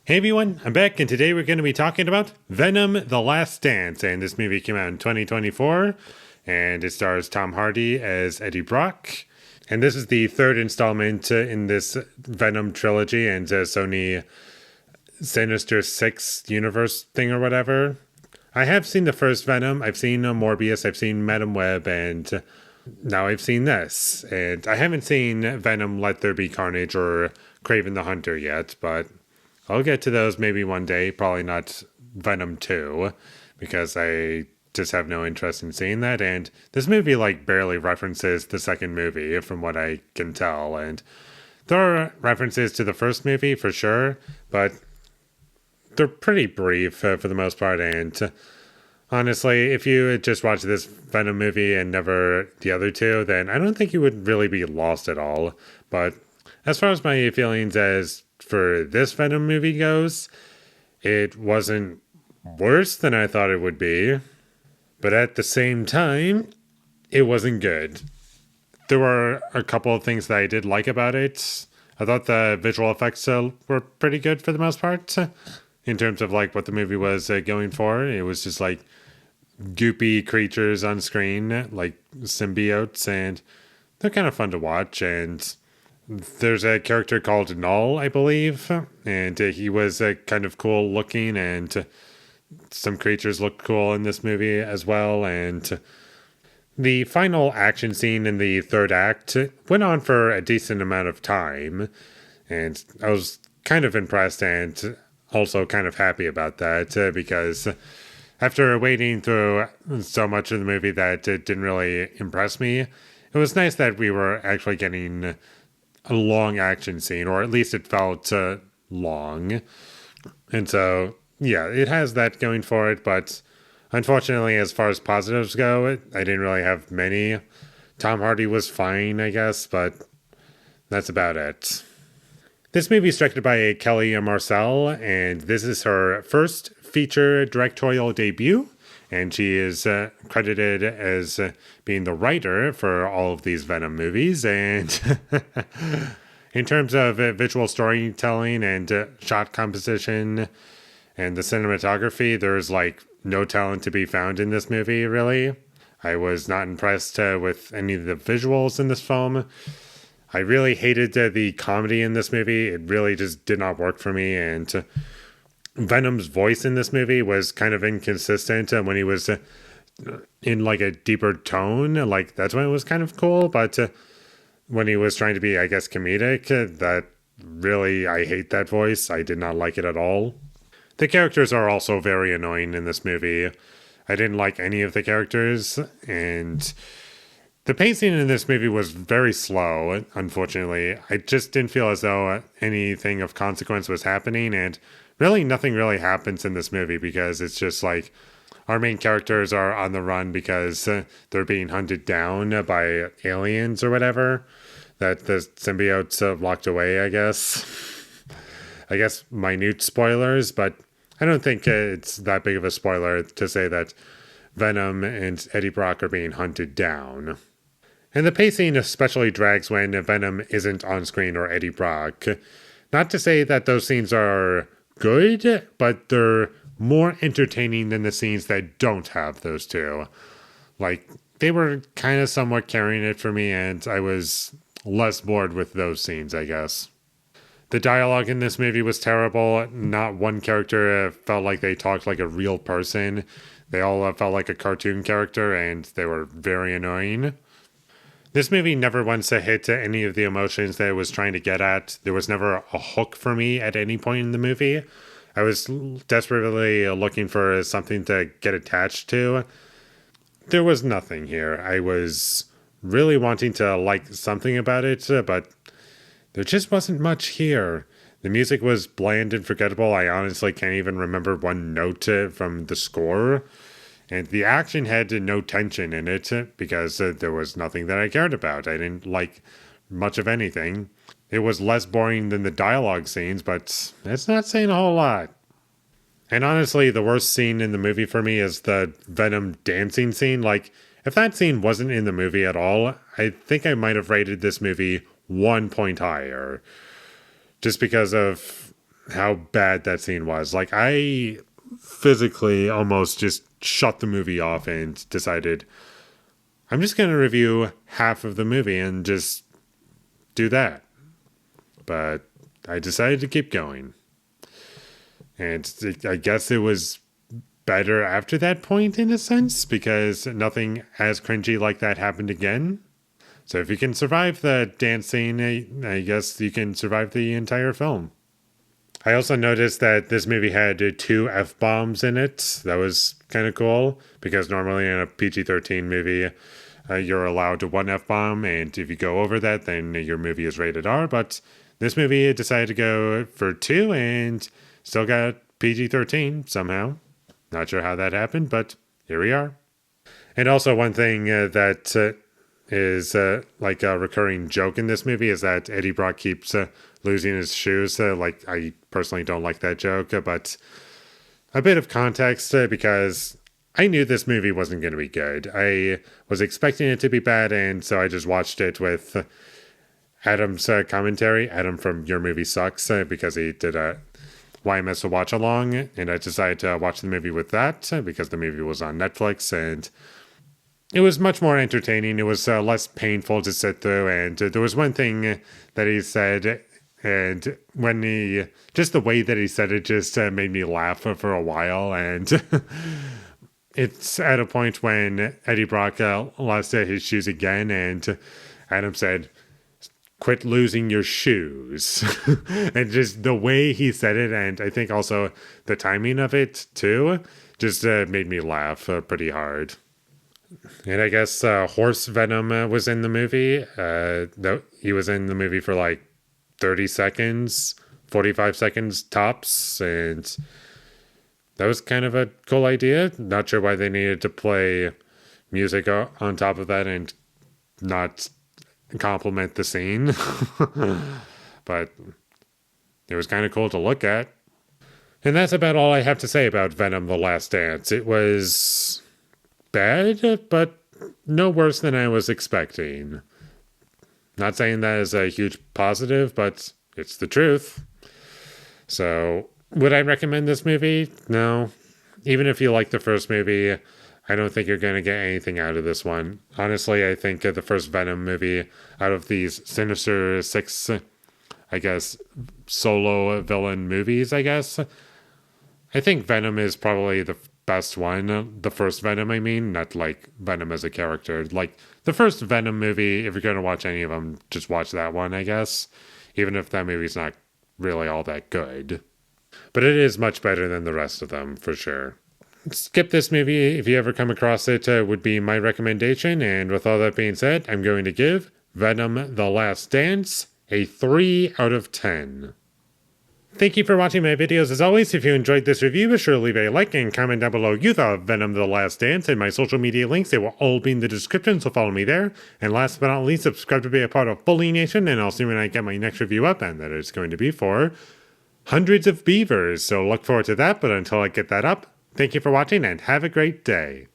Hey everyone, I'm back, and today we're going to be talking about Venom: The Last Dance. And this movie came out in 2024, and it stars Tom Hardy as Eddie Brock. And this is the third installment in this Venom trilogy and Sony Sinister Six universe thing or whatever. I have seen the first Venom, I've seen Morbius, I've seen Madam Web, and now I've seen this. And I haven't seen Venom: Let There Be Carnage or Kraven the Hunter yet, but I'll get to those maybe one day, probably not Venom 2, because I just have no interest in seeing that. And this movie, barely references the second movie, from what I can tell. And there are references to the first movie, for sure, but they're pretty brief for the most part. And honestly, if you had just watched this Venom movie and never the other two, then I don't think you would really be lost at all. But as far as my feelings as for this Venom movie goes, it wasn't worse than I thought it would be, but at the same time, it wasn't good. There were a couple of things that I did like about it. I thought the visual effects were pretty good for the most part, in terms of what the movie was going for. It was just goopy creatures on screen, like symbiotes, and they're kind of fun to watch. And there's a character called Null, I believe, and he was kind of cool looking, and some creatures look cool in this movie as well. And the final action scene in the third act went on for a decent amount of time, and I was kind of impressed and also kind of happy about that, because after waiting through so much of the movie that it didn't really impress me, it was nice that we were actually getting a long action scene, or at least it felt long. And so, yeah, it has that going for it, but unfortunately, as far as positives go, I didn't really have many. Tom Hardy was fine, I guess, but that's about it. This movie is directed by Kelly Marcel, and this is her first feature directorial debut. And she is credited as being the writer for all of these Venom movies. And in terms of visual storytelling and shot composition and the cinematography, there's no talent to be found in this movie, really. I was not impressed with any of the visuals in this film. I really hated the comedy in this movie. It really just did not work for me. And Venom's voice in this movie was kind of inconsistent when he was in a deeper tone. That's when it was kind of cool. But when he was trying to be, I guess, comedic, that really, I hate that voice. I did not like it at all. The characters are also very annoying in this movie. I didn't like any of the characters, and the pacing in this movie was very slow, unfortunately. I just didn't feel as though anything of consequence was happening, and really nothing really happens in this movie, because it's just our main characters are on the run because they're being hunted down by aliens or whatever that the symbiotes have locked away, I guess. I guess minute spoilers, but I don't think it's that big of a spoiler to say that Venom and Eddie Brock are being hunted down. And the pacing especially drags when Venom isn't on screen or Eddie Brock. Not to say that those scenes are good, but they're more entertaining than the scenes that don't have those two. They were kind of somewhat carrying it for me, and I was less bored with those scenes, I guess. The dialogue in this movie was terrible. Not one character felt like they talked like a real person. They all felt like a cartoon character, and they were very annoying. This movie never once hit any of the emotions that it was trying to get at. There was never a hook for me at any point in the movie. I was desperately looking for something to get attached to. There was nothing here. I was really wanting to like something about it, but there just wasn't much here. The music was bland and forgettable. I honestly can't even remember one note from the score. And the action had no tension in it because there was nothing that I cared about. I didn't like much of anything. It was less boring than the dialogue scenes, but it's not saying a whole lot. And honestly, the worst scene in the movie for me is the Venom dancing scene. If that scene wasn't in the movie at all, I think I might have rated this movie 1 point higher. Just because of how bad that scene was. Like, I physically almost just shut the movie off and decided I'm just going to review half of the movie and just do that. But I decided to keep going. And I guess it was better after that point in a sense, because nothing as cringy like that happened again. So if you can survive the dance scene, I guess you can survive the entire film. I also noticed that this movie had 2 F-bombs in it. That was kind of cool, because normally in a PG-13 movie, you're allowed 1 F-bomb, and if you go over that, then your movie is rated R. But this movie decided to go for 2 and still got PG-13 somehow. Not sure how that happened, but here we are. And also one thing that is like a recurring joke in this movie is that Eddie Brock keeps losing his shoes. Like, I personally don't like that joke, but a bit of context because I knew this movie wasn't going to be good. I was expecting it to be bad, and so I just watched it with Adam's commentary. Adam from Your Movie Sucks, because he did a YMS to watch along, and I decided to watch the movie with that because the movie was on Netflix, and it was much more entertaining. It was less painful to sit through, and there was one thing that he said, and when he, just the way that he said it just made me laugh for a while, and it's at a point when Eddie Brock lost his shoes again, and Adam said, "Quit losing your shoes." And just the way he said it, and I think also the timing of it too, just made me laugh pretty hard. And I guess Horse Venom was in the movie. He was in the movie for like 30 seconds, 45 seconds tops, and that was kind of a cool idea. Not sure why they needed to play music on top of that and not complement the scene. But it was kind of cool to look at. And that's about all I have to say about Venom: The Last Dance. It was bad, but no worse than I was expecting. Not saying that is a huge positive, but it's the truth. So, would I recommend this movie? No. Even if you like the first movie, I don't think you're going to get anything out of this one. Honestly, I think the first Venom movie, out of these Sinister Six, I guess, solo villain movies, I guess, I think Venom is probably the best one. The first Venom, I mean, not like Venom as a character. Like, the first Venom movie, if you're going to watch any of them, just watch that one, I guess. Even if that movie's not really all that good. But it is much better than the rest of them, for sure. Skip this movie if you ever come across it, would be my recommendation. And with all that being said, I'm going to give Venom: The Last Dance a 3 out of 10. Thank you for watching my videos. As always, if you enjoyed this review, be sure to leave a like and comment down below you thought of Venom: The Last Dance, and my social media links. They will all be in the description, so follow me there. And last but not least, subscribe to be a part of Foley Nation, and I'll see when I get my next review up, and that is going to be for Hundreds of Beavers. So look forward to that, but until I get that up, thank you for watching and have a great day.